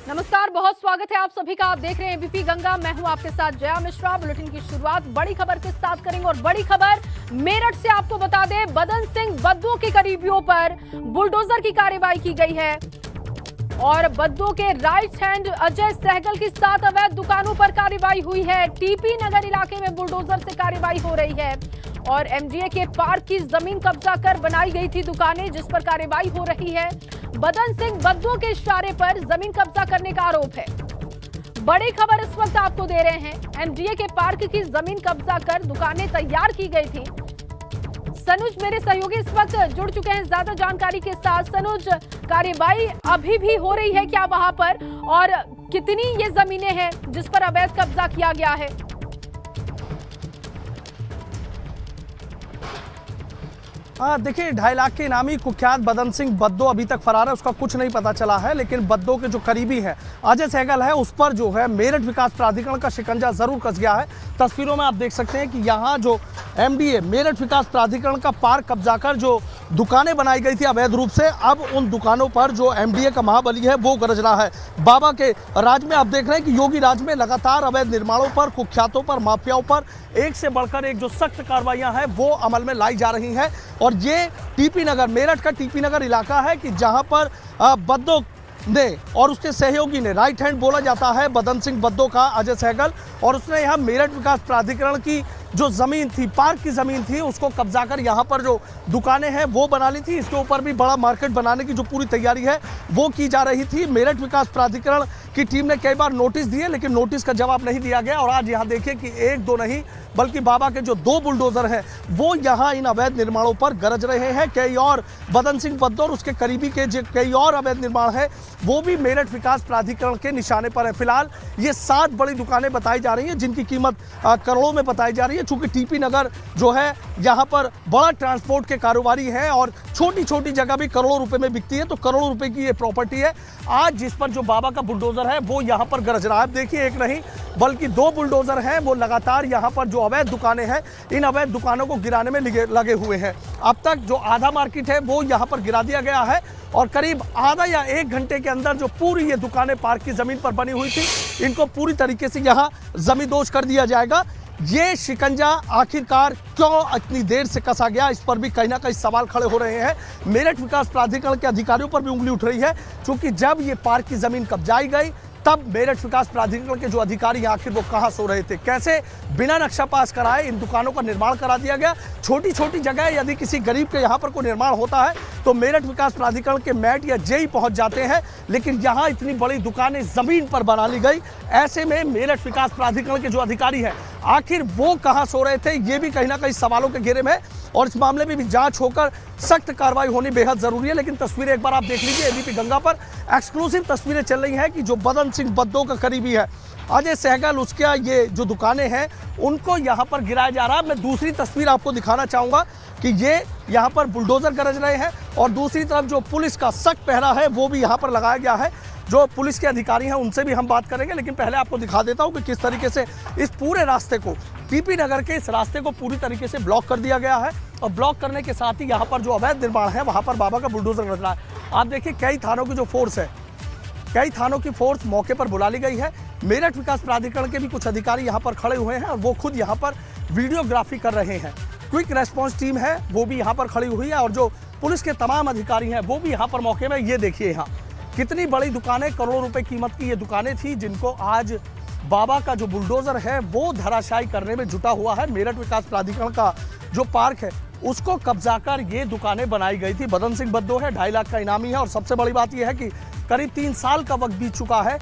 नमस्कार, बहुत स्वागत है आप सभी का। आप देख रहे हैं एबीपी गंगा। मैं हूं आपके साथ जया मिश्रा। बुलेटिन की शुरुआत बड़ी खबर के साथ करेंगे और बड़ी खबर मेरठ से आपको बता दें, बदन सिंह बद्दू के करीबियों पर बुलडोजर की कार्रवाई की गई है और बद्दू के राइट हैंड अजय सहगल की 7 अवैध दुकानों पर कार्रवाई हुई है। टीपी नगर इलाके में बुलडोजर से कार्रवाई हो रही है और एमडीए के पार्क की जमीन कब्जा कर बनाई गई थी दुकानें, जिस पर कार्रवाई हो रही है। बदन सिंह बद्दू के इशारे पर जमीन कब्जा करने का आरोप है। बड़ी खबर इस वक्त आपको दे रहे हैं, एमडीए के पार्क की जमीन कब्जा कर दुकानें तैयार की गई थी। सनुज मेरे सहयोगी इस वक्त जुड़ चुके हैं ज्यादा जानकारी के साथ। सनुज, कार्रवाई अभी भी हो रही है क्या वहां पर, और कितनी ये जमीनें हैं जिस पर अवैध कब्जा किया गया है? देखिए, 2.5 लाख के इनामी कुख्यात बदन सिंह बद्दो अभी तक फरार है, उसका कुछ नहीं पता चला है। लेकिन बद्दो के जो करीबी है अजय सहगल है, उस पर जो है मेरठ विकास प्राधिकरण का शिकंजा जरूर कस गया है। तस्वीरों में आप देख सकते हैं कि यहाँ जो एमडीए मेरठ विकास प्राधिकरण का पार्क कब्जा कर जो दुकानें बनाई गई थी अवैध रूप से, अब उन दुकानों पर जो एमडीए का महाबली है वो गरज रहा है। बाबा के राज में आप देख रहे हैं कि योगी राज में लगातार अवैध निर्माणों पर, कुख्यातों पर, माफियाओं पर एक से बढ़कर एक जो सख्त कार्रवाइयां हैं वो अमल में लाई जा रही हैं। और ये टीपी नगर, मेरठ का टीपी नगर इलाका है कि जहां पर बद्दो ने और उसके सहयोगी ने, राइट हैंड बोला जाता है बदन सिंह बद्दो का अजय सहगल, और उसने यहाँ मेरठ विकास प्राधिकरण की जो जमीन थी, पार्क की जमीन थी, उसको कब्जा कर यहाँ पर जो दुकानें हैं वो बना ली थी। इसके ऊपर भी बड़ा मार्केट बनाने की जो पूरी तैयारी है वो की जा रही थी। मेरठ विकास प्राधिकरण की टीम ने कई बार नोटिस दिए, लेकिन नोटिस का जवाब नहीं दिया गया। और आज यहाँ देखिए कि 1-2 नहीं बल्कि बाबा के जो 2 बुलडोजर हैं वो यहाँ इन अवैध निर्माणों पर गरज रहे हैं। कई और बदन सिंह बद्दो और उसके करीबी के जो कई और अवैध निर्माण है वो भी मेरठ विकास प्राधिकरण के निशाने पर है। फिलहाल ये 7 बड़ी दुकानें बताई जा रही हैं जिनकी कीमत करोड़ों में बताई जा रही है। चूंकि टीपी नगर जो है यहाँ पर बड़ा ट्रांसपोर्ट के कारोबारी है और छोटी छोटी जगह भी करोड़ों रुपए में बिकती है, तो करोड़ों रुपए की ये प्रॉपर्टी है। आज जिस पर जो बाबा का बुलडोजर है वो यहाँ पर गरज रहा है। देखिए, एक नहीं बल्कि 2 बुलडोजर हैं, वो लगातार यहाँ पर जो अवैध दुकानें हैं इन अवैध दुकानों को गिराने में लगे हुए हैं। अब तक जो आधा मार्केट है वो यहाँ पर गिरा दिया गया है और करीब आधा या 1 घंटे के अंदर जो पूरी ये दुकानें पार्क की जमीन पर बनी हुई थी इनको पूरी तरीके से यहाँ जमींदोज कर दिया जाएगा। ये शिकंजा आखिरकार क्यों इतनी देर से कसा गया, इस पर भी कहीं ना कहीं सवाल खड़े हो रहे हैं। मेरठ विकास प्राधिकरण के अधिकारियों पर भी उंगली उठ रही है, क्योंकि जब ये पार्क की जमीन कब्जाई गई तब मेरठ विकास प्राधिकरण के जो अधिकारी आखिर वो कहां सो रहे थे, कैसे बिना नक्शा पास कराए इन दुकानों का निर्माण करा दिया गया। छोटी छोटी जगह यदि किसी गरीब के यहाँ पर कोई निर्माण होता है तो मेरठ विकास प्राधिकरण के मैट या जेई पहुंच जाते हैं, लेकिन यहाँ इतनी बड़ी दुकानें जमीन पर बना ली गई। ऐसे में मेरठ विकास प्राधिकरण के जो अधिकारी हैं आखिर वो कहां सो रहे थे, ये भी कहीं ना कहीं सवालों के घेरे में है और इस मामले में भी जांच होकर सख्त कार्रवाई होनी बेहद जरूरी है। लेकिन तस्वीरें एक बार आप देख लीजिए, एबीपी गंगा पर एक्सक्लूसिव तस्वीरें चल रही हैं कि जो बदन सिंह बद्दो का करीबी है अजय सहगल, उसके ये जो दुकानें हैं उनको यहाँ पर गिराया जा रहा है। मैं दूसरी तस्वीर आपको दिखाना चाहूँगा कि ये यहाँ पर बुलडोजर गरज रहे हैं और दूसरी तरफ जो पुलिस का सख्त पहरा है वो भी यहाँ पर लगाया गया है। जो पुलिस के अधिकारी हैं उनसे भी हम बात करेंगे, लेकिन पहले आपको दिखा देता हूँ कि किस तरीके से इस पूरे रास्ते को, टीपी नगर के इस रास्ते को पूरी तरीके से ब्लॉक कर दिया गया है। और ब्लॉक करने के साथ ही यहाँ पर जो अवैध निर्माण है वहाँ पर बाबा का बुलडोजर गरज रहा है। आप देखिए, कई थानों की जो फोर्स है, कई थानों की फोर्स मौके पर बुला ली गई है। मेरठ विकास प्राधिकरण के भी कुछ अधिकारी यहाँ पर खड़े हुए हैं और वो खुद यहाँ पर वीडियोग्राफी कर रहे हैं। क्विक रेस्पॉन्स टीम है वो भी यहाँ पर खड़ी हुई है और जो पुलिस के तमाम अधिकारी हैं वो भी यहाँ पर मौके में। ये देखिए यहाँ कितनी बड़ी दुकानें, करोड़ों रुपए कीमत की ये दुकानें थी जिनको आज बाबा का जो बुलडोजर है वो धराशायी करने में जुटा हुआ है। मेरठ विकास प्राधिकरण का जो पार्क है उसको कब्जा कर ये दुकानें बनाई गई थी। बदन सिंह बद्दो है, 2.5 लाख का इनामी है और सबसे बड़ी बात यह है कि करीब 3 साल का वक्त बीत चुका है।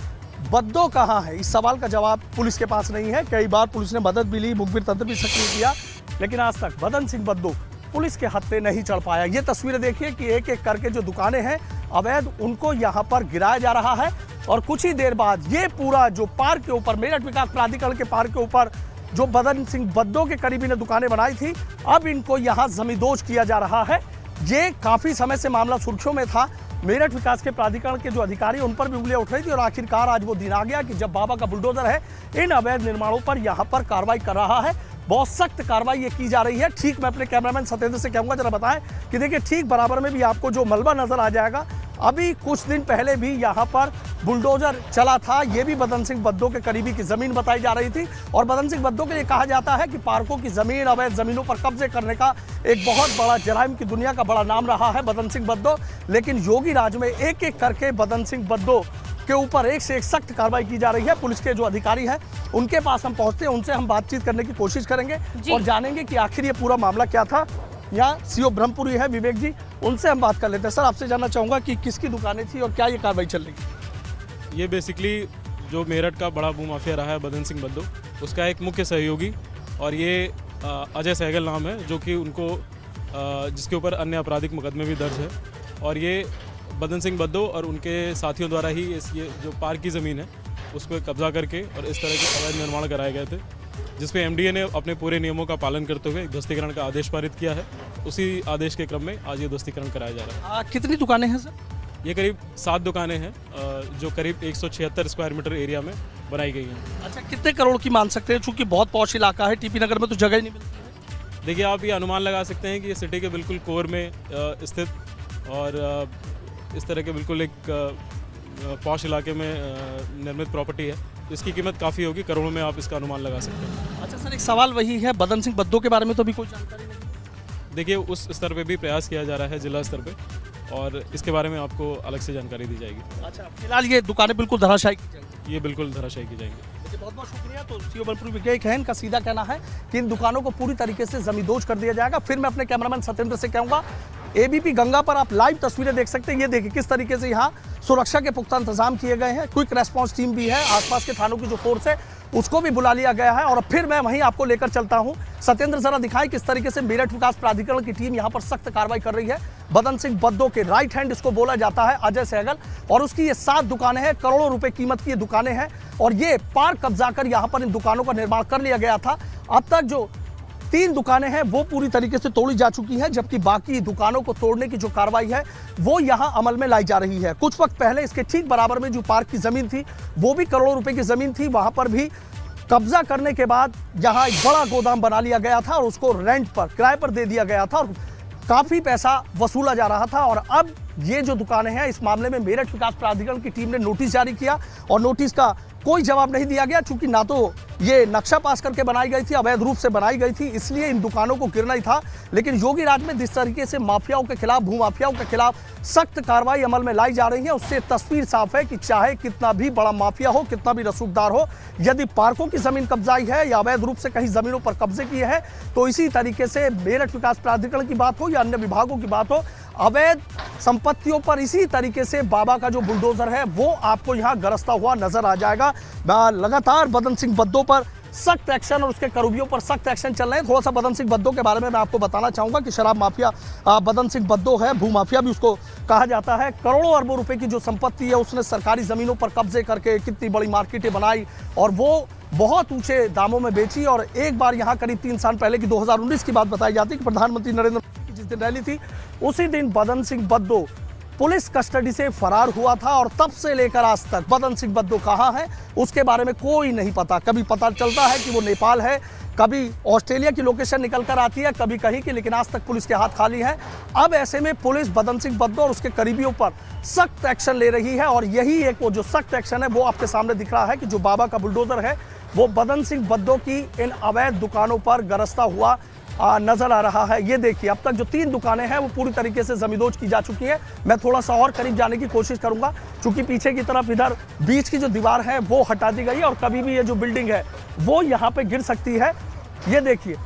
बद्दो कहाँ है, इस सवाल का जवाब पुलिस के पास नहीं है। कई बार पुलिस ने मदद भी ली, मुखबिर तंत्र भी सक्रिय किया, लेकिन आज तक बदन सिंह बद्दो पुलिस के हाथ पे नहीं चढ़ पाया। ये तस्वीरें देखिए कि एक एक करके जो दुकानें हैं अवैध, उनको यहाँ पर गिराया जा रहा है और कुछ ही देर बाद ये पूरा जो पार्क के ऊपर, मेरठ विकास प्राधिकरण के पार्क के ऊपर जो बदन सिंह बद्दो के करीबी ने दुकानें बनाई थी, अब इनको यहाँ जमींदोज किया जा रहा है। ये काफ़ी समय से मामला सुर्खियों में था। मेरठ विकास के प्राधिकरण के जो अधिकारी उन पर भी उंगलियां उठ रही थी और आखिरकार आज वो दिन आ गया कि जब बाबा का बुलडोजर है इन अवैध निर्माणों पर यहाँ पर कार्रवाई कर रहा है। बहुत सख्त कार्रवाई ये की जा रही है। ठीक मैं अपने कैमरामैन सत्येंद्र से कहूँगा जरा बताएं कि देखिए ठीक बराबर में भी आपको जो मलबा नजर आ जाएगा, अभी कुछ दिन पहले भी यहाँ पर बुलडोजर चला था, ये भी बदन सिंह बद्दो के करीबी की जमीन बताई जा रही थी। और बदन सिंह बद्दो के लिए कहा जाता है कि पार्कों की जमीन, अवैध जमीनों पर कब्जे करने का एक बहुत बड़ा जराइम की दुनिया का बड़ा नाम रहा है बदन सिंह बद्दो। लेकिन योगी राज में एक एक करके बदन सिंह बद्दो के ऊपर एक से एक सख्त कार्रवाई की जा रही है। पुलिस के जो अधिकारी हैं उनके पास हम पहुंचते हैं, उनसे हम बातचीत करने की कोशिश करेंगे और जानेंगे कि आखिर ये पूरा मामला क्या था। यहाँ सीओ ब्रह्मपुरी है विवेक जी, उनसे हम बात कर लेते हैं। सर, आपसे जानना चाहूँगा कि किसकी दुकानें थी और क्या ये कार्रवाई चल रही है? ये बेसिकली जो मेरठ का बड़ा भू माफिया रहा है बदन सिंह बद्दो, उसका एक मुख्य सहयोगी और ये अजय सहगल नाम है, जो कि उनको जिसके ऊपर अन्य आपराधिक मुकदमे भी दर्ज है। और ये बदन सिंह बद्दो और उनके साथियों द्वारा ही ये जो पार्क की ज़मीन है उसको कब्जा करके और इस तरह के अवैध निर्माण कराए गए थे, जिस पे एमडीए ने अपने पूरे नियमों का पालन करते हुए ध्वस्तीकरण का आदेश पारित किया है। उसी आदेश के क्रम में आज ये ध्वस्तीकरण कराया जा रहा है। कितनी दुकानें हैं सर? ये करीब 7 दुकानें हैं जो करीब 176 स्क्वायर मीटर एरिया में बनाई गई हैं। अच्छा, कितने करोड़ की मान सकते हैं, चूंकि बहुत पॉश इलाका है, टीपी नगर में तो जगह ही नहीं मिलती है? देखिए, आप ये अनुमान लगा सकते हैं कि ये सिटी के बिल्कुल कोर में स्थित और इस तरह के बिल्कुल एक पॉश इलाके में निर्मित प्रॉपर्टी है। इसकी कीमत काफ़ी होगी, करोड़ों में आप इसका अनुमान लगा सकते हैं। अच्छा सर, एक सवाल वही है, बदन सिंह बद्दो के बारे में तो अभी कोई जानकारी नहीं? देखिए, उस स्तर पे भी प्रयास किया जा रहा है जिला स्तर पे, और इसके बारे में आपको अलग से जानकारी दी जाएगी। अच्छा, फिलहाल ये दुकानें बिल्कुल धराशायी की जाएंगी? ये बिल्कुल धराशायी की जाएंगी। बहुत बहुत शुक्रिया। तो सीओ ब्रह्मपुरी विवेक है, इनका सीधा कहना है कि इन दुकानों को पूरी तरीके से जमींदोज कर दिया जाएगा। फिर मैं अपने कैमरामैन सत्येंद्र से कहूँगा, एबीपी गंगा पर आप लाइव तस्वीरें देख सकते हैं। ये देखिए किस तरीके से यहाँ सुरक्षा के पुख्ता इंतजाम किए गए हैं। क्विक रेस्पॉन्स टीम भी है, आसपास के थानों की जो फोर्स है उसको भी बुला लिया गया है। और फिर मैं वहीं आपको लेकर चलता हूं। सत्येंद्र, जरा दिखाएं किस तरीके से मेरठ विकास प्राधिकरण की टीम यहां पर सख्त कार्रवाई कर रही है। बदन सिंह बद्दो के राइट हैंड इसको बोला जाता है अजय सहगल, और उसकी ये 7 दुकानें हैं, करोड़ों रुपए कीमत की ये दुकानें हैं। और ये पार्क कब्जा कर यहां पर इन दुकानों का निर्माण कर लिया गया था। अब तक जो 3 दुकानें हैं वो पूरी तरीके से तोड़ी जा चुकी हैं, जबकि बाकी दुकानों को तोड़ने की जो कार्रवाई है वो यहां अमल में लाई जा रही है। कुछ वक्त पहले इसके ठीक बराबर में जो पार्क की जमीन थी वो भी करोड़ों रुपए की जमीन थी, वहां पर भी कब्जा करने के बाद यहाँ एक बड़ा गोदाम बना लिया गया था और उसको रेंट पर, किराए पर दे दिया गया था और काफी पैसा वसूला जा रहा था। और अब ये जो दुकानें हैं, इस मामले में मेरठ विकास प्राधिकरण की टीम ने नोटिस जारी किया और नोटिस का कोई जवाब नहीं दिया गया, चूंकि ना तो ये नक्शा पास करके बनाई गई थी, अवैध रूप से बनाई गई थी, इसलिए इन दुकानों को गिरना ही था। लेकिन योगी राज में जिस तरीके से माफियाओं के खिलाफ, भूमाफियाओं के खिलाफ सख्त कार्रवाई अमल में लाई जा रही है, उससे तस्वीर साफ है कि चाहे कितना भी बड़ा माफिया हो, कितना भी रसूखदार हो, यदि पार्कों की जमीन कब्जाई है या अवैध रूप से कहीं जमीनों पर कब्जे किए हैं, तो इसी तरीके से मेरठ विकास प्राधिकरण की बात हो या अन्य विभागों की बात हो, अवैध संपत्तियों पर इसी तरीके से बाबा का जो बुलडोजर है वो आपको यहाँ गरजता हुआ नजर आ जाएगा। लगातार बदन सिंह बद्दो पर सख्त एक्शन और उसके करीबियों पर सख्त एक्शन चल रहे हैं। थोड़ा सा बदन सिंह बद्दो के बारे में मैं आपको बताना चाहूंगा कि शराब माफिया बदन सिंह बद्दो है, भूमाफिया भी उसको कहा जाता है। करोड़ों अरबों रुपए की जो संपत्ति है उसने सरकारी जमीनों पर कब्जे करके कितनी बड़ी मार्केटें बनाई और वो बहुत ऊंचे दामों में बेची। और एक बार यहाँ करीब 3 साल पहले की 2019 की बात बताई जाती है कि प्रधानमंत्री नरेंद्र मोदी की जिस दिन रैली थी उसी दिन बदन सिंह बद्दो पुलिस कस्टडी से फरार हुआ था और तब से लेकर आज तक बदन सिंह बद्दो कहाँ है उसके बारे में कोई नहीं पता। कभी पता चलता है कि वो नेपाल है, कभी ऑस्ट्रेलिया की लोकेशन निकल कर आती है, कभी कहीं की, लेकिन आज तक पुलिस के हाथ खाली है। अब ऐसे में पुलिस बदन सिंह बद्दो और उसके करीबियों पर सख्त एक्शन ले रही है और यही एक वो जो सख्त एक्शन है वो आपके सामने दिख रहा है कि जो बाबा का बुलडोजर है वो बदन सिंह बद्दो की इन अवैध दुकानों पर गरजता हुआ नजर आ रहा है। ये देखिए, अब तक जो 3 दुकानें हैं वो पूरी तरीके से जमींदोज की जा चुकी है। मैं थोड़ा सा और करीब जाने की कोशिश करूंगा, क्योंकि पीछे की तरफ इधर बीच की जो दीवार है वो हटा दी गई है और कभी भी ये जो बिल्डिंग है वो यहाँ पे गिर सकती है। ये देखिए,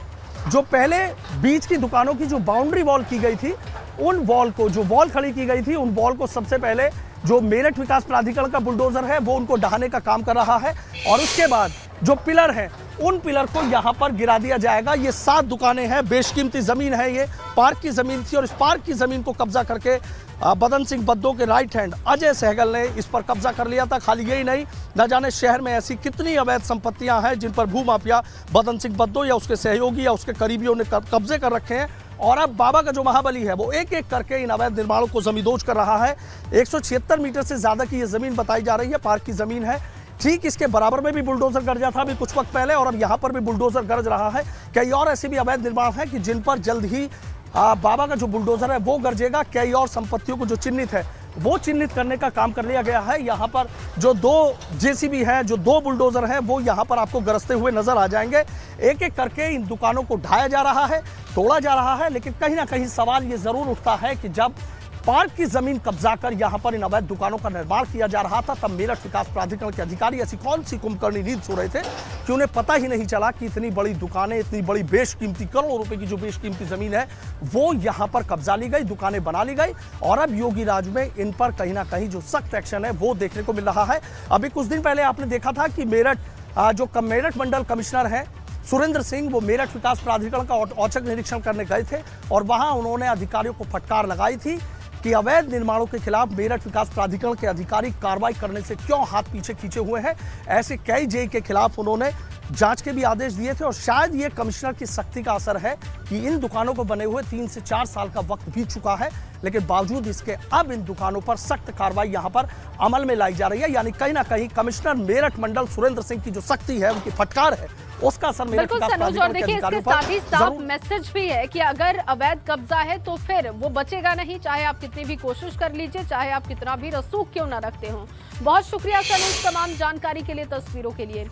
जो पहले बीच की दुकानों की जो बाउंड्री वॉल की गई थी, उन वॉल को, जो वॉल खड़ी की गई थी, उन वॉल को सबसे पहले जो मेरठ विकास प्राधिकरण का बुलडोजर है वो उनको ढहाने का काम कर रहा है और उसके बाद जो पिलर है उन पिलर को यहाँ पर गिरा दिया जाएगा। ये 7 दुकानें हैं, बेशकीमती जमीन है, ये पार्क की जमीन थी और इस पार्क की जमीन को कब्जा करके बदन सिंह बद्दो के राइट हैंड अजय सहगल ने इस पर कब्जा कर लिया था। खाली यही नहीं, न जाने शहर में ऐसी कितनी अवैध संपत्तियां हैं जिन पर भूमाफिया बदन सिंह बद्दो या उसके सहयोगी या उसके करीबियों ने कब्जे कर रखे हैं। और अब बाबा का जो महाबली है वो एक एक करके इन अवैध निर्माणों को जमींदोज कर रहा है। 176 मीटर से ज्यादा की ये जमीन बताई जा रही है, पार्क की जमीन है। ठीक इसके बराबर में भी बुलडोजर गरजा था अभी कुछ वक्त पहले और अब यहाँ पर भी बुलडोजर गरज रहा है। कई और ऐसे भी अवैध निर्माण हैं कि जिन पर जल्द ही बाबा का जो बुलडोजर है वो गरजेगा। कई और संपत्तियों को जो चिन्हित है वो चिन्हित करने का काम कर लिया गया है। यहाँ पर जो 2 जेसीबी हैं, जो 2 बुलडोजर हैं, वो यहाँ पर आपको गरजते हुए नजर आ जाएंगे। एक एक करके इन दुकानों को ढाया जा रहा है, तोड़ा जा रहा है। लेकिन कहीं ना कहीं सवाल ये जरूर उठता है कि जब पार्क की जमीन कब्जा कर यहां पर इन अवैध दुकानों का निर्माण किया जा रहा था, तब मेरठ विकास प्राधिकरण के अधिकारी ऐसी कौन सी कुंभकर्णी नींद सो रहे थे कि उन्हें पता ही नहीं चला कि इतनी बड़ी दुकानें, इतनी बड़ी बेशकीमती करोड़ों रुपए की जो बेशकीमती जमीन है वो यहां पर कब्जा ली गई, दुकानें बना ली गई। और अब योगी राज में इन पर कहीं ना कहीं जो सख्त एक्शन है वो देखने को मिल रहा है। अभी कुछ दिन पहले आपने देखा था कि मेरठ मंडल कमिश्नर है सुरेंद्र सिंह, वो मेरठ विकास प्राधिकरण का औचक निरीक्षण करने गए थे और वहां उन्होंने अधिकारियों को फटकार लगाई थी कि अवैध निर्माणों के खिलाफ मेरठ विकास प्राधिकरण के अधिकारी कार्रवाई करने से क्यों हाथ पीछे खींचे हुए हैं। ऐसे कई जेई के खिलाफ उन्होंने जांच के भी आदेश दिए थे और शायद ये कमिश्नर की सख्ती का असर है कि इन दुकानों को बने हुए 3 से 4 साल का वक्त बीत चुका है, लेकिन बावजूद इसके अब इन दुकानों पर सख्त कार्रवाई यहां पर अमल में लाई जा रही है। यानी कहीं ना कहीं कमिश्नर मेरठ मंडल सुरेंद्र सिंह की जो सख्ती है, उनकी फटकार है, उसका असर मेरठ विकास प्राधिकरण के अधिकारियों पर साथ ही साफ मैसेज भी है कि अगर अवैध कब्जा है तो फिर वो बचेगा नहीं, चाहे आप कितनी भी कोशिश कर लीजिए, चाहे आप कितना भी रसूख क्यों ना रखते हो। बहुत शुक्रिया सनुज तमाम जानकारी के लिए, तस्वीरों के लिए।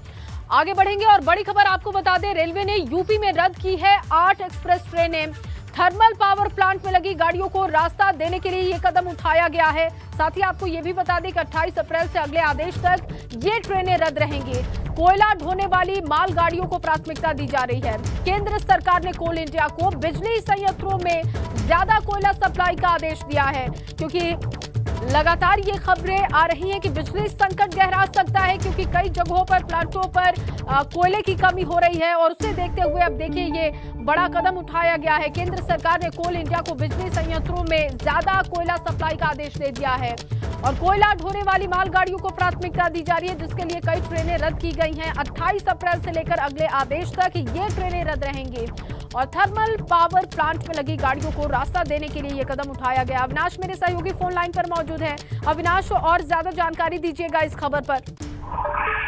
आगे बढ़ेंगे और बड़ी खबर आपको बता दें, रेलवे ने यूपी में रद्द की है 8 एक्सप्रेस ट्रेनें। थर्मल पावर प्लांट में लगी गाड़ियों को रास्ता देने के लिए ये कदम उठाया गया है। साथ ही आपको ये भी बता दें कि 28 अप्रैल से अगले आदेश तक ये ट्रेनें रद्द रहेंगी। कोयला ढोने वाली माल गाड़ियों को प्राथमिकता दी जा रही है। केंद्र सरकार ने कोल इंडिया को बिजली संयंत्रों में ज्यादा कोयला सप्लाई का आदेश दिया है, क्योंकि लगातार ये खबरें आ रही हैं कि बिजली संकट गहरा सकता है, क्योंकि कई जगहों पर प्लांटों पर कोयले की कमी हो रही है। और उसे देखते हुए अब देखिए ये बड़ा कदम उठाया गया है। केंद्र सरकार ने कोल इंडिया को बिजली संयंत्रों में ज्यादा कोयला सप्लाई का आदेश दे दिया है और कोयला ढोने वाली मालगाड़ियों को प्राथमिकता दी जा रही है, जिसके लिए कई ट्रेनें रद्द की गई हैं। 28 अप्रैल से लेकर अगले आदेश तक ये ट्रेनें रद्द रहेंगी और थर्मल पावर प्लांट में लगी गाड़ियों को रास्ता देने के लिए ये कदम उठाया गया। अविनाश मेरे सहयोगी फोन लाइन पर मौजूद है। अविनाश, और ज्यादा जानकारी दीजिएगा इस खबर पर।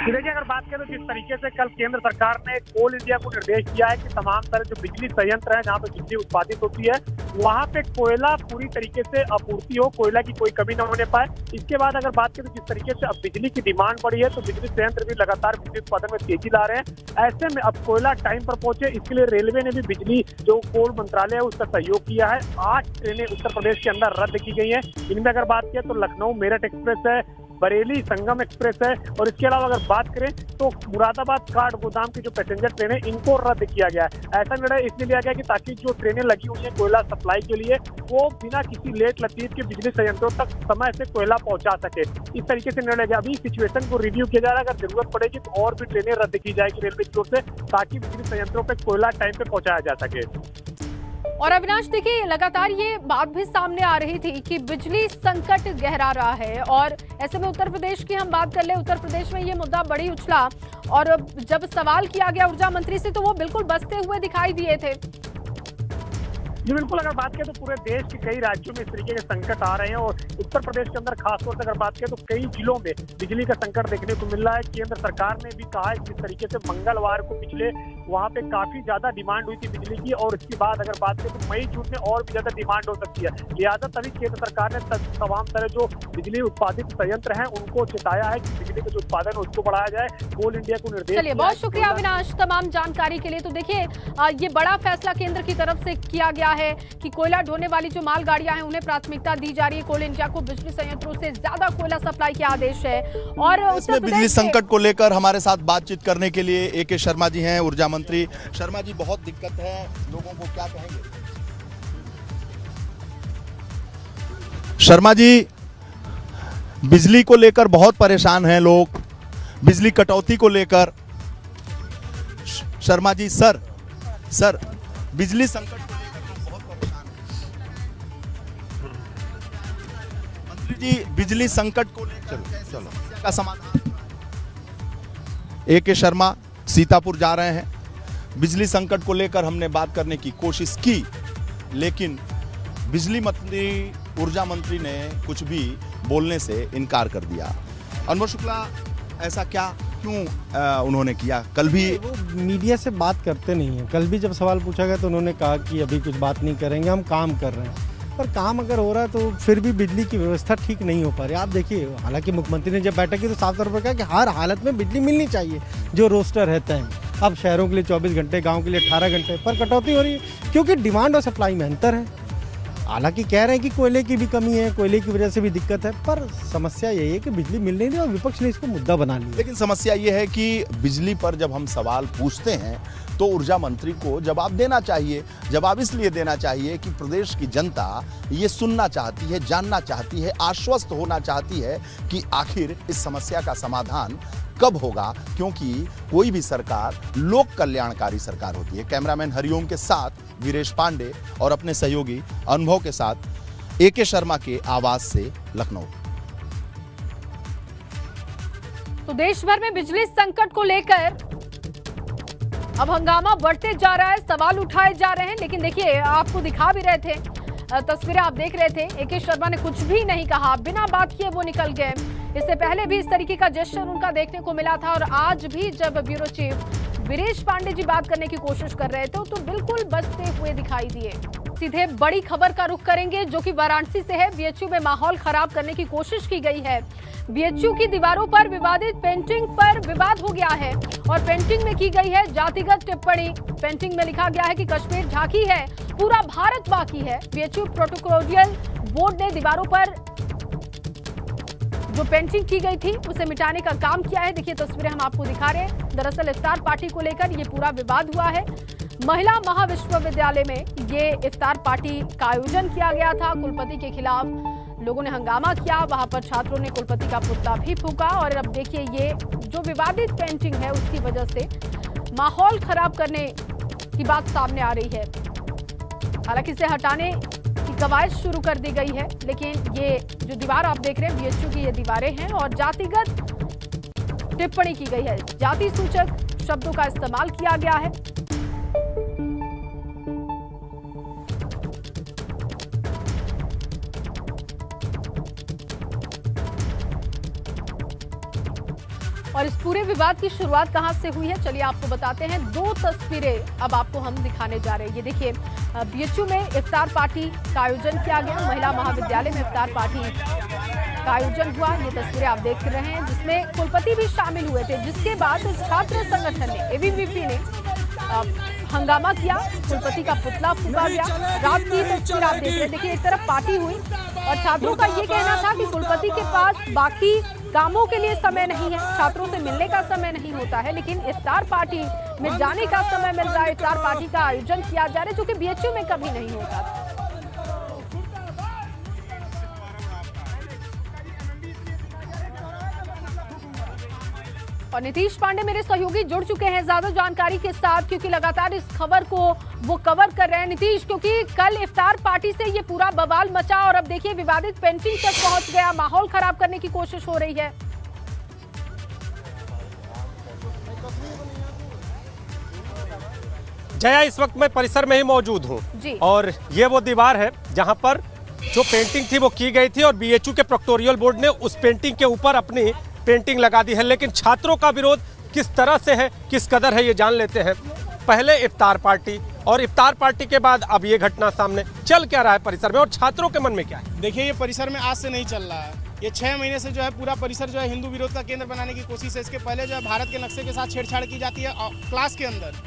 देखिए, अगर बात करें तो जिस तरीके से कल केंद्र सरकार ने कोल इंडिया को निर्देश दिया है कि तमाम तरह जो बिजली संयंत्र है जहां पर बिजली उत्पादित होती है वहां पे कोयला पूरी तरीके से आपूर्ति हो, कोयला की कोई कमी न होने पाए। इसके बाद अगर बात करें तो जिस तरीके से अब बिजली की डिमांड बढ़ी है तो बिजली संयंत्र भी लगातार बिजली उत्पादन में तेजी ला रहे हैं। ऐसे में अब कोयला टाइम पर पहुंचे, इसके लिए रेलवे ने भी बिजली जो कोल मंत्रालय है उसका सहयोग किया है। 8 ट्रेनें उत्तर प्रदेश के अंदर रद्द की गई है। इनमें अगर बात करें तो लखनऊ मेरठ एक्सप्रेस है, बरेली संगम एक्सप्रेस है और इसके अलावा अगर बात करें तो मुरादाबाद काठ गोदाम की जो पैसेंजर ट्रेनें इनको रद्द किया गया है। ऐसा निर्णय इसलिए लिया गया कि ताकि जो ट्रेनें लगी हुई हैं कोयला सप्लाई के लिए वो बिना किसी लेट लतीफ के बिजली संयंत्रों तक समय से कोयला पहुंचा सके। इस तरीके से निर्णय लिया। अभी सिचुएशन को रिव्यू किया जा रहा है, अगर जरूरत पड़ेगी तो और भी ट्रेनें रद्द की जाएगी रेलवे की ओर से, ताकि बिजली संयंत्रों पर कोयला टाइम पे पहुंचाया जा सके। और अविनाश, देखिए लगातार ये बात भी सामने आ रही थी कि बिजली संकट गहरा रहा है और ऐसे में उत्तर प्रदेश की हम बात कर ले, उत्तर प्रदेश में ये मुद्दा बड़ी उछला और जब सवाल किया गया ऊर्जा मंत्री से तो वो बिल्कुल बचते हुए दिखाई दिए थे। जी बिल्कुल, अगर बात करें तो पूरे देश के कई राज्यों में इस तरीके के संकट आ रहे हैं और उत्तर प्रदेश के अंदर खासतौर से अगर बात करें तो कई जिलों में बिजली का संकट देखने को मिल रहा है। केंद्र सरकार ने भी कहा है कि जिस तरीके से मंगलवार को पिछले वहां पे काफी ज्यादा डिमांड हुई थी बिजली की और इसके बाद अगर बात करें तो मई जून में और भी ज्यादा डिमांड हो सकती है। लिहाजा तभी केंद्र सरकार ने तमाम तरह जो बिजली उत्पादित संयंत्र हैं उनको चेताया है कि बिजली का जो उत्पादन है उसको बढ़ाया जाए। कोल इंडिया को निर्देश। चलिए, बहुत शुक्रिया अविनाश तमाम जानकारी के लिए। तो देखिए ये बड़ा फैसला केंद्र की तरफ से किया गया है कि कोयला ढोने वाली जो मालगाड़ियां हैं उन्हें प्राथमिकता दी जा रही है। कोल इंडिया को बिजली संयंत्रों से ज्यादा कोयला सप्लाई के आदेश है। और इसमें बिजली संकट को लेकर हमारे साथ बातचीत करने के लिए AK शर्मा जी हैं, ऊर्जा मंत्री। शर्मा जी, बहुत दिक्कत है, लोगों को क्या कहेंगे? शर्मा जी, बिजली को लेकर बहुत परेशान हैं लोग, बिजली कटौती को लेकर। शर्मा जी, सर बिजली संकट को लेकर लोग बहुत परेशान हैं। मंत्री जी, बिजली संकट को लेकर चलो का समाधान। AK शर्मा सीतापुर जा रहे हैं। बिजली संकट को लेकर हमने बात करने की कोशिश की, लेकिन बिजली मंत्री, ऊर्जा मंत्री ने कुछ भी बोलने से इनकार कर दिया। अनवर शुक्ला, ऐसा क्या, क्यों उन्होंने किया? कल भी वो मीडिया से बात करते नहीं हैं। कल भी जब सवाल पूछा गया तो उन्होंने कहा कि अभी कुछ बात नहीं करेंगे, हम काम कर रहे हैं। पर काम अगर हो रहा है तो फिर भी बिजली की व्यवस्था ठीक नहीं हो पा रही। आप देखिए, हालांकि मुख्यमंत्री ने जब बैठक की तो साफ तौर पर कहा कि हर हालत में बिजली मिलनी चाहिए, जो रोस्टर है तय। अब शहरों के लिए 24 घंटे, गाँव के लिए 18 घंटे, पर कटौती हो रही है क्योंकि डिमांड और सप्लाई में अंतर है। हालांकि कह रहे हैं कि कोयले की भी कमी है, कोयले की वजह से भी दिक्कत है, पर समस्या यही है कि बिजली मिल नहीं रही और विपक्ष ने इसको मुद्दा बना लिया। लेकिन समस्या ये है कि बिजली पर जब हम सवाल पूछते हैं तो ऊर्जा मंत्री को जवाब देना चाहिए। जवाब इसलिए देना चाहिए कि प्रदेश की जनता ये सुनना चाहती है, जानना चाहती है, आश्वस्त होना चाहती है कि आखिर इस समस्या का समाधान कब होगा, क्योंकि कोई भी सरकार लोक कल्याणकारी सरकार होती है। कैमरामैन हरिओम के साथ वीरेश पांडे और अपने सहयोगी अनुभव के साथ AK शर्मा के आवाज से लखनऊ। तो देश भर में बिजली संकट को लेकर अब हंगामा बढ़ते जा रहा है, सवाल उठाए जा रहे हैं। लेकिन देखिए, आपको दिखा भी रहे थे, तस्वीरें आप देख रहे थे, AK शर्मा ने कुछ भी नहीं कहा, बिना बात किए वो निकल गए। इससे पहले भी इस तरीके का जेस्चर उनका देखने को मिला था और आज भी जब ब्यूरो चीफ वीरेश पांडे जी बात करने की कोशिश कर रहे थे तो बिल्कुल बचते हुए दिखाई दिए। सीधे बड़ी खबर का रुख करेंगे जो कि वाराणसी से है। BHU में माहौल खराब करने की कोशिश की गई है। BHU की दीवारों पर विवादित पेंटिंग पर विवाद हो गया है और पेंटिंग में की गई है जातिगत टिप्पणी। पेंटिंग में लिखा गया है कि कश्मीर झांकी है, पूरा भारत बाकी है। BHU प्रोटोकॉलियल बोर्ड ने दीवारों पर जो पेंटिंग की गई थी उसे मिटाने का काम किया है। देखिए तस्वीरें हम आपको दिखा रहे हैं। दरअसल इफ्तार पार्टी को लेकर ये पूरा विवाद हुआ है। महिला महाविश्वविद्यालय में ये इफ्तार पार्टी का आयोजन किया गया था। कुलपति के खिलाफ लोगों ने हंगामा किया, वहां पर छात्रों ने कुलपति का पुतला भी फूंका और अब देखिए ये जो विवादित पेंटिंग है उसकी वजह से माहौल खराब करने की बात सामने आ रही है। हालांकि इसे हटाने की कवायद शुरू कर दी गई है, लेकिन ये जो दीवार आप देख रहे हैं BHU की ये दीवारें हैं और जातिगत टिप्पणी की गई है, जाति सूचक शब्दों का इस्तेमाल किया गया है। और इस पूरे विवाद की शुरुआत कहां से हुई है, चलिए आपको बताते हैं। दो तस्वीरें अब आपको हम दिखाने जा रहे हैं। ये देखिए, BHU में इफ्तार पार्टी का आयोजन किया गया। महिला महाविद्यालय में इफ्तार पार्टी का आयोजन हुआ। ये तस्वीरें आप देख रहे हैं जिसमें कुलपति भी शामिल हुए थे, जिसके बाद छात्र संगठन ने ABVP ने हंगामा किया, कुलपति का पुतला फूंका गया। रात की तस्वीर आप देख रहे हैं। देखिए, एक तरफ पार्टी हुई और छात्रों का ये कहना था कि कुलपति के पास बाकी कामों के लिए समय नहीं है, छात्रों से मिलने का समय नहीं होता है, लेकिन इफ्तार पार्टी में जाने का समय मिल रहा है। इफ्तार पार्टी का आयोजन किया जा रहा है जो कि BHU में कभी नहीं होता था। और नीतीश पांडे मेरे सहयोगी जुड़ चुके हैं ज्यादा जानकारी के साथ, क्योंकि लगातार इस खबर को वो कवर कर रहे हैं। नीतीश, क्योंकि कल इफ्तार पार्टी से ये पूरा बवाल मचा और अब देखिए विवादित पेंटिंग तक पहुंच गया, माहौल खराब करने की कोशिश हो रही है। जया, इस वक्त मैं परिसर में ही मौजूद हूँ और ये वो दीवार है जहाँ पर जो पेंटिंग थी वो की गई थी और BHU के प्रोक्टोरियल बोर्ड ने उस पेंटिंग के ऊपर अपनी पेंटिंग लगा दी है। लेकिन छात्रों का विरोध किस तरह से है, किस कदर है, ये जान लेते हैं। पहले इफ्तार पार्टी और इफ्तार पार्टी के बाद अब ये घटना सामने चल क्या रहा है परिसर में और छात्रों के मन में क्या है? देखिए, ये परिसर में आज से नहीं चल रहा है। ये 6 महीने से जो है पूरा परिसर जो है हिंदू विरोध का केंद्र बनाने की कोशिश है। इसके पहले जो है भारत के नक्शे के साथ छेड़छाड़ की जाती है और क्लास के अंदर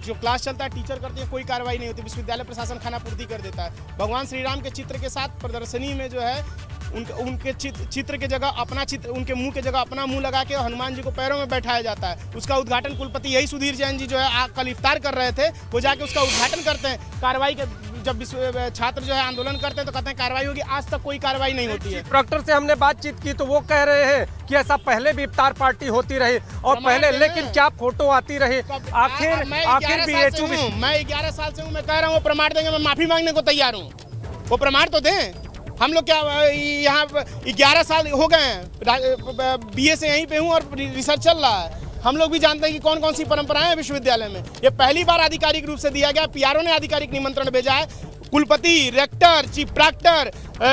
जो क्लास चलता है, टीचर करते हैं, कोई कार्रवाई नहीं होती। विश्वविद्यालय प्रशासन खाना पूर्ति कर देता है। भगवान श्री राम के चित्र के साथ प्रदर्शनी में जो है उनके चित्र के जगह अपना चित्र, उनके मुंह के जगह अपना मुंह लगा के हनुमान जी को पैरों में बैठाया जाता है। उसका उद्घाटन कुलपति यही सुधीर जैन जी जो है कल इफ्तार कर रहे थे, वो जाके उसका उद्घाटन करते हैं। कार्रवाई के जब छात्र जो है आंदोलन करते हैं तो कहते हैं कार्रवाई होगी, आज तक कोई कार्रवाई नहीं होती है। प्रोक्टर से हमने बातचीत की तो वो कह रहे हैं कि ऐसा पहले भी इफ्तार पार्टी होती रही और पहले, लेकिन क्या फोटो आती रही? आखिर BHU मैं 11 साल से हूँ, मैं कह रहा हूँ वो प्रमाण देंगे, मैं माफी मांगने को तैयार हूँ। वो प्रमाण तो दें। हम लोग क्या यहाँ 11 साल हो गए हैं, BA से यहीं पे हूँ और रिसर्च चल रहा है। हम लोग भी जानते हैं कि कौन कौन सी परंपराएं हैं विश्वविद्यालय में। ये पहली बार आधिकारिक रूप से दिया गया, PRO ने आधिकारिक निमंत्रण भेजा है। कुलपति, रेक्टर, चीफ प्रॉक्टर,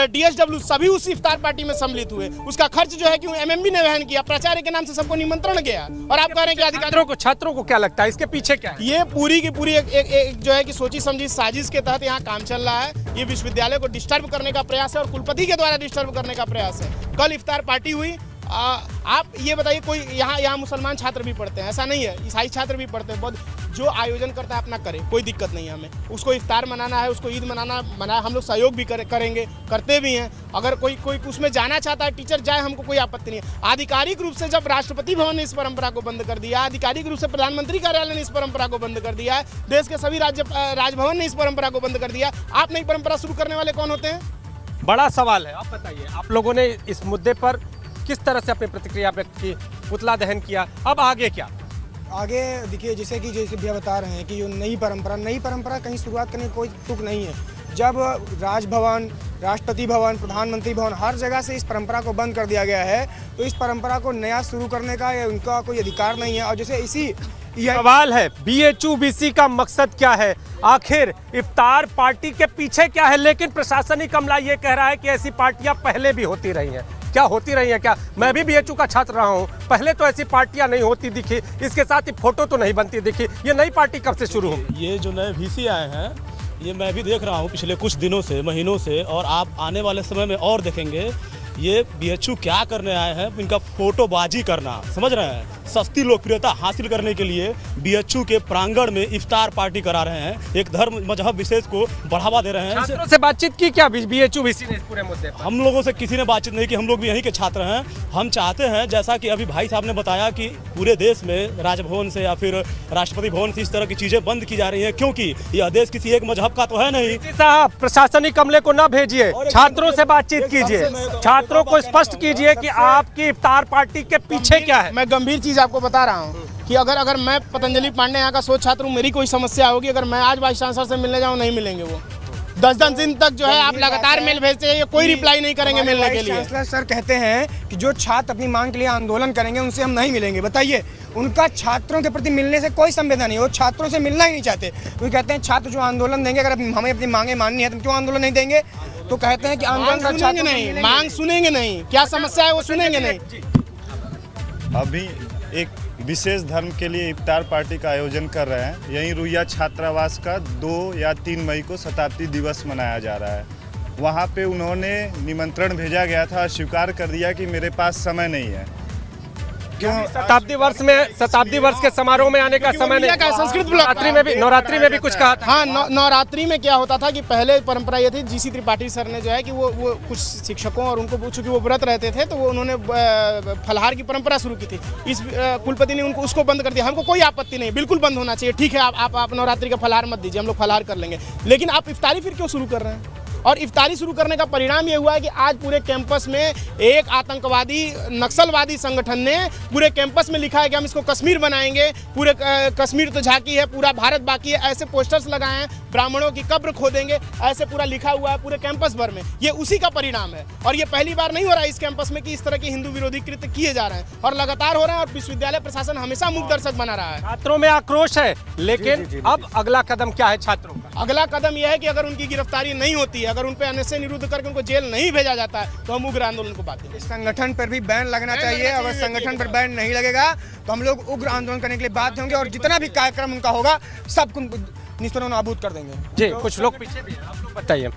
DSW सभी उस इफ्तार पार्टी में सम्मिलित हुए। उसका खर्च जो है कि MMB ने वहन किया, प्राचार्य के नाम से सबको निमंत्रण गया। और आप कह रहे हैं कि अधिकारियों को, छात्रों को क्या लगता है इसके पीछे क्या है? ये पूरी की पूरी एक जो है कि सोची समझी साजिश के तहत यहाँ काम चल रहा है। ये विश्वविद्यालय को डिस्टर्ब करने का प्रयास है और कुलपति के द्वारा डिस्टर्ब करने का प्रयास है। कल इफ्तार पार्टी हुई। आप ये बताइए, कोई यहाँ मुसलमान छात्र भी पढ़ते हैं, ऐसा नहीं है, ईसाई छात्र भी पढ़ते हैं। बहुत जो आयोजन करता है अपना करे, कोई दिक्कत नहीं है हमें। उसको इफ्तार मनाना है, उसको ईद मनाना हम लोग सहयोग भी करेंगे, करते भी हैं। अगर कोई उसमें जाना चाहता है, टीचर जाए, हमको कोई आपत्ति नहीं है। आधिकारिक रूप से जब राष्ट्रपति भवन ने इस परंपरा को बंद कर दिया, आधिकारिक रूप से प्रधानमंत्री कार्यालय ने इस परंपरा को बंद कर दिया है, देश के सभी राजभवन ने इस परंपरा को बंद कर दिया, आप नई परंपरा शुरू करने वाले कौन होते हैं? बड़ा सवाल है। आप बताइए, आप लोगों ने इस मुद्दे पर किस तरह से अपनी प्रतिक्रिया व्यक्त की, पुतला दहन किया, अब आगे क्या? आगे देखिए, जैसे भैया बता रहे हैं कि जो नई परंपरा कहीं शुरुआत करने की कोई तुक नहीं है। जब राजभवन, राष्ट्रपति भवन, प्रधानमंत्री भवन, हर जगह से इस परंपरा को बंद कर दिया गया है, तो इस परंपरा को नया शुरू करने का उनका कोई अधिकार नहीं है। और जैसे इसी सवाल है, BHUBC का मकसद क्या है, आखिर इफ्तार पार्टी के पीछे क्या है? लेकिन प्रशासनिक अमला ये कह रहा है कि ऐसी पार्टियां पहले भी होती रही हैं। क्या होती रही है? क्या मैं भी BHU का छात्र रहा हूँ, पहले तो ऐसी पार्टियां नहीं होती दिखी, इसके साथ ही फोटो तो नहीं बनती दिखी। ये नई पार्टी कब से शुरू हुई? ये जो नए VC आए हैं, ये मैं भी देख रहा हूँ पिछले कुछ दिनों से, महीनों से, और आप आने वाले समय में और देखेंगे। ये BHU क्या करने आए हैं, इनका फोटोबाजी करना, समझ रहे हैं, सस्ती लोकप्रियता हासिल करने के लिए BHU के प्रांगण में इफ्तार पार्टी करा रहे हैं, एक धर्म मजहब विशेष को बढ़ावा दे रहे हैं। छात्रों से बातचीत की क्या BHUBC ने इस पूरे मुद्दे पर? हम लोगों से किसी ने बातचीत नहीं की, हम लोग भी यहीं के छात्र हैं। हम चाहते हैं, जैसा कि अभी भाई साहब ने बताया, कि पूरे देश में राजभवन से या फिर राष्ट्रपति भवन से इस तरह की चीजें बंद की जा रही हैं, क्योंकि यह देश किसी एक मजहब का तो है नहीं। साहब, प्रशासनिक अमले को न भेजिए, छात्रों से बातचीत कीजिए, छात्रों को स्पष्ट कीजिए कि आपकी इफ्तार पार्टी के पीछे क्या है। मैं गंभीर चीज आपको बता रहा हूँ कि अगर मैं पतंजलि पांडे यहाँ का शोध छात्र हूँ, मेरी कोई समस्या होगी, अगर मैं आज वाइस चांसलर से मिलने जाऊँ, नहीं मिलेंगे वो। 10 दिन तक जो है आप लगातार मेल भेजते हैं, कोई रिप्लाई नहीं करेंगे मिलने के लिए। चांसलर सर कहते हैं कि जो छात्र अपनी मांग के लिए आंदोलन करेंगे उनसे हम नहीं मिलेंगे। बताइए, उनका छात्रों के प्रति मिलने से कोई संवेदना नहीं, वो छात्रों से मिलना ही नहीं चाहते। वो कहते हैं छात्र जो आंदोलन देंगे, अगर हमें अपनी मांगे माननी है तो क्यों आंदोलन नहीं देंगे? तो कहते हैं कि आंदोलन सुनेंगे नहीं, मांग सुनेंगे नहीं, क्या समस्या है वो सुनेंगे नहीं। अभी एक विशेष धर्म के लिए इफ्तार पार्टी का आयोजन कर रहे हैं। यहीं रुइया छात्रावास का 2 या 3 मई को शताब्दी दिवस मनाया जा रहा है। वहाँ पे उन्होंने निमंत्रण भेजा गया था और स्वीकार कर दिया कि मेरे पास समय नहीं है। क्यों? शताब्दी वर्ष के समारोह में आने का समय नहीं। संस्कृत नवरात्रि में भी कुछ कहा था। हाँ, नवरात्रि में क्या होता था कि पहले परंपरा ये थी, GC त्रिपाठी सर ने जो है कि वो कुछ शिक्षकों और उनको पूछो कि वो व्रत रहते थे, तो वो उन्होंने फलाहार की परंपरा शुरू की थी। इस कुलपति ने उसको बंद कर दिया। हमको कोई आपत्ति नहीं, बिल्कुल बंद होना चाहिए। ठीक है, आप नवरात्रि का फलाहार मत दीजिए, हम लोग फलाहार कर लेंगे, लेकिन आप इफ्तारी फिर क्यों शुरू कर रहे हैं? और इफ्तारी शुरू करने का परिणाम ये हुआ है कि आज पूरे कैंपस में एक आतंकवादी नक्सलवादी संगठन ने पूरे कैंपस में लिखा है कि हम इसको कश्मीर बनाएंगे, पूरे कश्मीर तो झांकी है, पूरा भारत बाकी है, ऐसे पोस्टर्स लगाए हैं, ब्राह्मणों की कब्र खोदेंगे, ऐसे पूरा लिखा हुआ है पूरे कैंपस भर में। ये उसी का परिणाम है। और ये पहली बार नहीं हो रहा है इस कैंपस में कि इस तरह के हिंदू विरोधी कृत्य किए जा रहे हैं, और लगातार हो रहे हैं। और विश्वविद्यालय प्रशासन हमेशा मूक दर्शक बना रहा है। छात्रों में आक्रोश है, लेकिन अब अगला कदम क्या है छात्रों का? अगला कदम यह है कि अगर उनकी गिरफ्तारी नहीं होती है, अगर उन पर अन्य निरुद्ध करके उनको जेल नहीं भेजा जाता है, तो हम उग्र आंदोलन को बात करेंगे। संगठन पर भी बैन लगना चाहिए। अगर संगठन पर बैन नहीं लगेगा तो हम लोग उग्र आंदोलन करने के लिए बाध्य होंगे, और जितना भी कार्यक्रम उनका होगा सब निस्तरों नाबूद कर देंगे। जी, कुछ लोग पीछे भी हैं, आप लोग बताइए।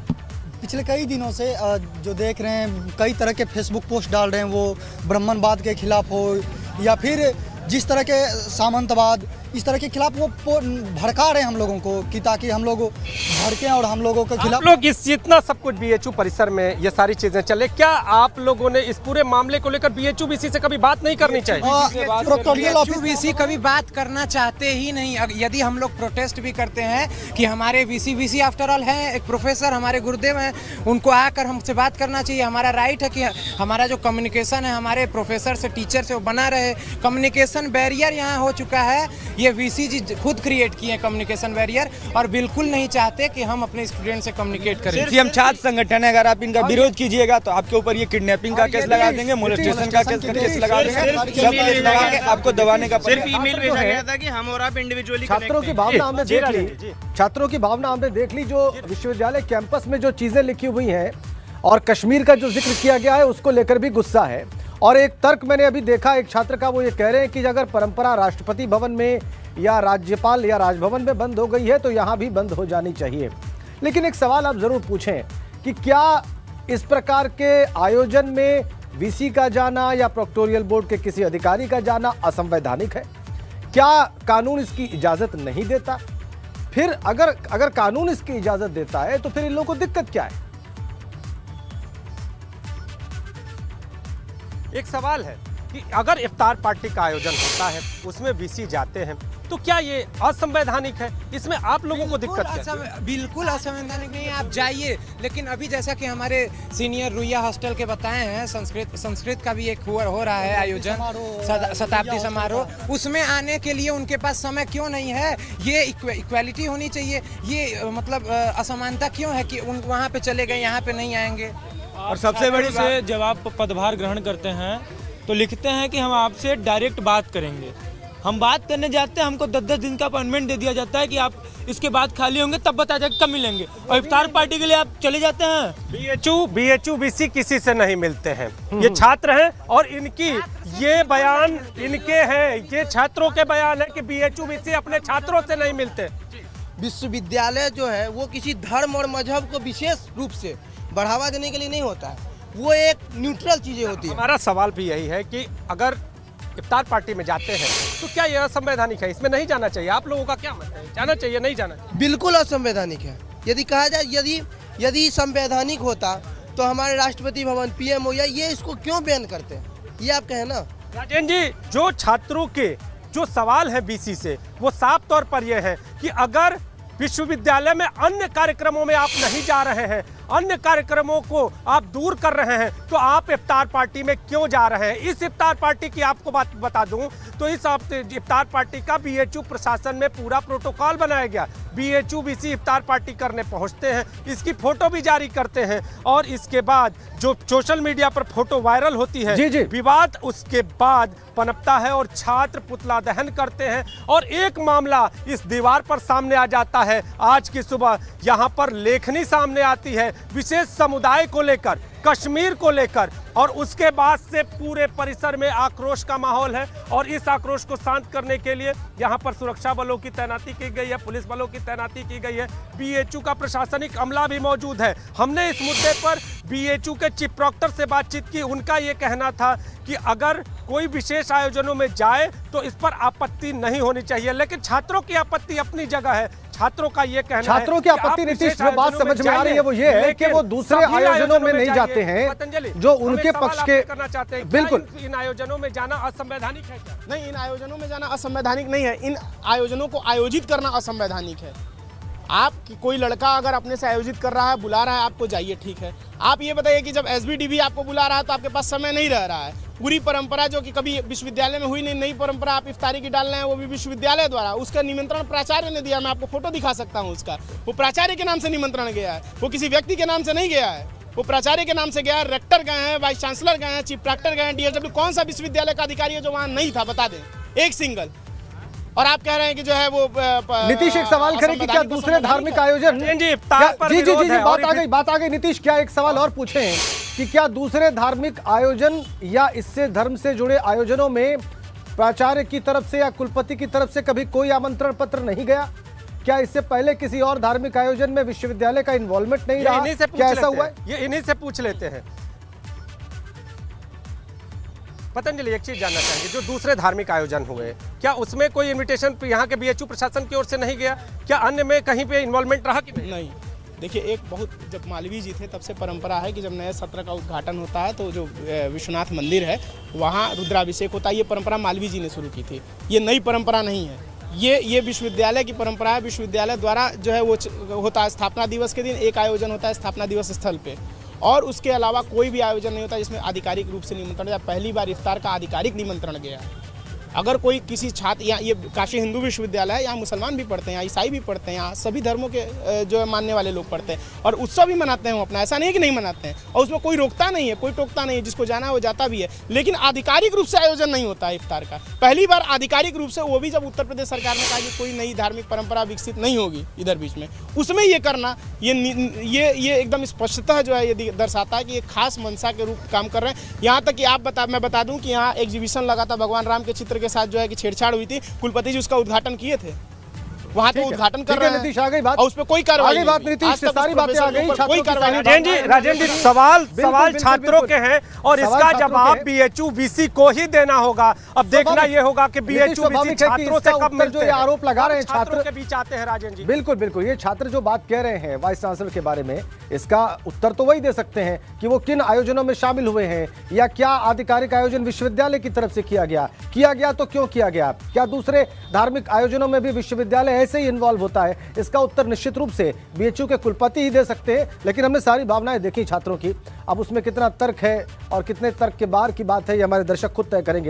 पिछले कई दिनों से जो देख रहे हैं, कई तरह के फेसबुक पोस्ट डाल रहे हैं, वो ब्राह्मणवाद के खिलाफ हो या फिर जिस तरह के सामंतवाद, इस तरह के खिलाफ वो भड़का रहे हैं हम लोगों को, कि ताकि हम लोग भड़कें और हम लोगों के खिलाफ। लोग इस जितना सब कुछ BHU परिसर में ये सारी चीजें चले, क्या आप लोगों ने इस पूरे मामले को लेकर BHUBC से कभी बात नहीं करनी चाहिए? BHUBC कभी बात करना चाहते ही नहीं। यदि हम लोग प्रोटेस्ट भी करते हैं कि हमारे VC आफ्टर ऑल है, एक प्रोफेसर हमारे गुरुदेव हैं, उनको आकर हमसे बात करना चाहिए। हमारा राइट है कि हमारा जो कम्युनिकेशन है हमारे प्रोफेसर से, टीचर से, वो बना रहे। कम्युनिकेशन बैरियर यहाँ हो चुका है। ये वीसी जी खुद क्रिएट किए हैं कम्युनिकेशन बैरियर, और बिल्कुल नहीं चाहते कि हम अपने स्टूडेंट से कम्युनिकेट करें। हम छात्र संगठन है, अगर आप इनका विरोध कीजिएगा तो आपके ऊपर ये किडनैपिंग का केस लगा देंगे, मोलेस्टेशन का केस लगा देंगे, आपको दबाने का। सिर्फ ईमेल भेजा गया था कि हम और आप इंडिविजुअली छात्रों की भावना हमने देख ली, छात्रों की भावना हमने देख ली। जो विश्वविद्यालय कैंपस में जो चीजें लिखी हुई हैं और कश्मीर का जो जिक्र किया गया है उसको लेकर भी गुस्सा है। और एक तर्क मैंने अभी देखा एक छात्र का, वो ये कह रहे हैं कि अगर परंपरा राष्ट्रपति भवन में या राज्यपाल या राजभवन में बंद हो गई है तो यहाँ भी बंद हो जानी चाहिए। लेकिन एक सवाल आप जरूर पूछें कि क्या इस प्रकार के आयोजन में वीसी का जाना या प्रोक्टोरियल बोर्ड के किसी अधिकारी का जाना असंवैधानिक है? क्या कानून इसकी इजाजत नहीं देता? फिर अगर कानून इसकी इजाजत देता है तो फिर इन लोगों को दिक्कत क्या है? एक सवाल है कि अगर इफ्तार पार्टी का आयोजन होता है उसमें वीसी जाते हैं तो क्या ये असंवैधानिक है? इसमें आप लोगों को दिक्कत क्या है? बिल्कुल असंवैधानिक नहीं है, आप जाइए। लेकिन अभी जैसा कि हमारे सीनियर रुइया हॉस्टल के बताए हैं, संस्कृत का भी एक हो रहा है आयोजन, शताब्दी समारोह, उसमें आने के लिए उनके पास समय क्यों नहीं है? ये इक्वालिटी होनी चाहिए। ये मतलब असमानता क्यों है कि वहाँ पे चले गए यहाँ पे नहीं आएंगे? और सबसे बड़ी से जब आप पदभार ग्रहण करते हैं तो लिखते हैं कि हम आपसे डायरेक्ट बात करेंगे। हम बात करने जाते हैं, हमको 10-10 दिन का अपॉइंटमेंट दे दिया जाता है कि आप इसके बाद खाली होंगे तब बता जाए कब मिलेंगे, और इफ्तार पार्टी के लिए आप चले जाते हैं। बीएचयू वीसी किसी से नहीं मिलते हैं, ये छात्र हैं और इनकी ये बयान इनके हैं, ये छात्रों के बयान है कि बीएचयू वीसी अपने छात्रों से नहीं मिलते। विश्वविद्यालय जो है वो किसी धर्म और मजहब को विशेष रूप से बढ़ावा देने के लिए नहीं होता है, वो एक न्यूट्रल चीजें होती है। हमारा सवाल भी यही है कि अगर इफ्तार पार्टी में जाते हैं तो क्या यह असंवैधानिक है? इसमें नहीं जाना चाहिए। आप लोगों का क्या मत है, जाना चाहिए नहीं जाना चाहिए? बिल्कुल असंवैधानिक है। यदि कहा जाए यदि संवैधानिक होता तो हमारे राष्ट्रपति भवन, पीएमओ या ये इसको क्यों बैन करते हैं, ये आप कहें ना। राजेंद्र जी, जो छात्रों के जो सवाल है बीसी से वो साफ तौर पर यह है कि अगर विश्वविद्यालय में अन्य कार्यक्रमों में आप नहीं जा रहे हैं, अन्य कार्यक्रमों को आप दूर कर रहे हैं, तो आप इफ्तार पार्टी में क्यों जा रहे हैं? इस इफ्तार पार्टी की आपको बात बता दूं तो इस इफ्तार पार्टी का बीएचयू प्रशासन में पूरा प्रोटोकॉल बनाया गया। बीएचयू वीसी इफ्तार पार्टी करने पहुंचते हैं, इसकी फोटो भी जारी करते हैं, और इसके बाद जो सोशल मीडिया पर फोटो वायरल होती है, विवाद उसके बाद पनपता है और छात्र पुतला दहन करते हैं, और एक मामला इस दीवार पर सामने आ जाता है। आज की सुबह यहाँ पर लेखनी सामने आती है विशेष समुदाय को लेकर, कश्मीर को लेकर, और उसके बाद से पूरे परिसर में आक्रोश का माहौल है। और इस आक्रोश को शांत करने के लिए यहाँ पर सुरक्षा बलों की तैनाती की गई है, पुलिस बलों की तैनाती की गई है, बीएचयू का प्रशासनिक अमला भी मौजूद है। हमने इस मुद्दे पर बीएचयू के चीफ प्रॉक्टर से बातचीत की, उनका ये कहना था कि अगर कोई विशेष आयोजनों में जाए तो इस पर आपत्ति नहीं होनी चाहिए। लेकिन छात्रों की आपत्ति अपनी जगह है, छात्रों का ये कहना है, छात्रों की आपत्ति नीतीश जो बात समझ में आ रही है वो ये है कि वो दूसरे आयोजनों में नहीं जाते हैं जो उनके पक्ष के करना चाहते हैं। बिल्कुल, इन आयोजनों में जाना असंवैधानिक है क्या? नहीं, इन आयोजनों में जाना असंवैधानिक नहीं है, इन आयोजनों को आयोजित करना असंवैधानिक है। आप कोई लड़का अगर अपने से आयोजित कर रहा है, बुला रहा है आपको, जाइए, ठीक है। आप ये बताइए कि जब एसबीडीबी आपको बुला रहा है तो आपके पास समय नहीं रह रहा है। पूरी परंपरा जो कि कभी विश्वविद्यालय में हुई नहीं, नई परंपरा आप इफ्तारी की डाल रहे हैं, वो भी विश्वविद्यालय द्वारा। उसका निमंत्रण प्राचार्य ने दिया, मैं आपको फोटो दिखा सकता हूँ उसका। वो प्राचार्य के नाम से निमंत्रण गया है, वो किसी व्यक्ति के नाम से नहीं गया है, वो प्राचार्य के नाम से गया है। रेक्टर गए हैं, वाइस चांसलर गए हैं, चीफ प्रॉक्टर गए हैं, डीएलडब्ल्यू। कौन सा विश्वविद्यालय का अधिकारी है जो वहाँ नहीं था, बता दें, एक सिंगल। और आप कह रहे हैं कि जो है वो नीतीश एक सवाल करें कि क्या दूसरे धार्मिक आयोजन जी बात आ गई नीतीश, क्या एक सवाल और पूछे कि क्या दूसरे धार्मिक आयोजन या इससे धर्म से जुड़े आयोजनों में प्राचार्य की तरफ से या कुलपति की तरफ से कभी कोई आमंत्रण पत्र नहीं गया? क्या इससे पहले किसी और धार्मिक आयोजन में विश्वविद्यालय का इन्वॉल्वमेंट नहीं रहा? क्या ऐसा हुआ है? ये इन्हीं से पूछ लेते हैं। पतंजलि, एक चीज जानना चाहेंगे, जो दूसरे धार्मिक आयोजन हुए क्या उसमें कोई इनविटेशन यहाँ के बीएचयू प्रशासन की ओर से नहीं गया? क्या अन्य में कहीं पे इन्वॉल्वमेंट रहा कि नहीं? देखिए, एक बहुत, जब मालवीय जी थे तब से परंपरा है कि जब नए सत्र का उद्घाटन होता है तो जो विश्वनाथ मंदिर है वहाँ रुद्राभिषेक होता है। ये परंपरा मालवीय जी ने शुरू की थी, ये नई परंपरा नहीं है, ये विश्वविद्यालय की परंपरा है। विश्वविद्यालय द्वारा जो है वो होता है, स्थापना दिवस के दिन एक आयोजन होता है स्थापना दिवस स्थल पे, और उसके अलावा कोई भी आयोजन नहीं होता जिसमें आधिकारिक रूप से निमंत्रण। पहली बार इफ्तार का आधिकारिक निमंत्रण गया है, अगर कोई किसी छात्र, यहाँ ये काशी हिंदू विश्वविद्यालय है, यहाँ मुसलमान भी पढ़ते हैं, यहाँ ईसाई भी पढ़ते हैं, यहाँ सभी धर्मों के जो है मानने वाले लोग पढ़ते हैं और उत्सव भी मनाते हैं वो अपना, ऐसा नहीं है कि नहीं मनाते हैं और उसमें कोई रोकता नहीं है, कोई टोकता नहीं है, जिसको जाना है वो जाता भी है। लेकिन आधिकारिक रूप से आयोजन नहीं होता है इफ्तार का। पहली बार आधिकारिक रूप से, वो भी जब उत्तर प्रदेश सरकार ने कहा कि कोई नई धार्मिक परंपरा विकसित नहीं होगी इधर बीच में, उसमें ये करना, ये एकदम स्पष्टतः जो है ये दर्शाता है कि ये खास मंशा के रूप काम कर रहे हैं। यहाँ तक कि मैं बता दूं कि यहाँ एग्जीबिशन लगा था भगवान राम के चित्र के साथ जो है कि छेड़छाड़ हुई थी, कुलपति जी उसका उद्घाटन किए थे, वहाँ तो उद्घाटन कर रहे हैं। नीतीश आ गई बात, और उस पर कोई कार्रवाई नहीं, बात नीतीश, सारी बातें आ गई, कोई कार्रवाई नहीं। राजेंद्र जी, सवाल छात्रों के हैं और इसका जवाब बीएचयू वीसी को ही देना होगा। अब देखना ये होगा कि बीएचयू वीसी छात्रों से कब मिलते हैं, जो आरोप लगा रहे हैं छात्रों के बीच आते हैं। राजेंद्र जी, बिल्कुल बिल्कुल, ये छात्र जो बात कह रहे हैं वाइस चांसलर के बारे में, इसका उत्तर तो वही दे सकते हैं कि वो किन आयोजनों में शामिल हुए हैं या क्या आधिकारिक आयोजन विश्वविद्यालय की तरफ से किया गया तो क्यों किया गया, क्या दूसरे धार्मिक आयोजनों में भी विश्वविद्यालय ऐसे ही इन्वॉल्व होता है। इसका उत्तर निश्चित रूप से बीएचयू के कुलपति ही दे सकते हैं। लेकिन हमने सारी भावनाएं देखी छात्रों की, अब उसमें कितना तर्क है और कितने तर्क के बाहर की बात है, ये हमारे दर्शक खुद तय करेंगे।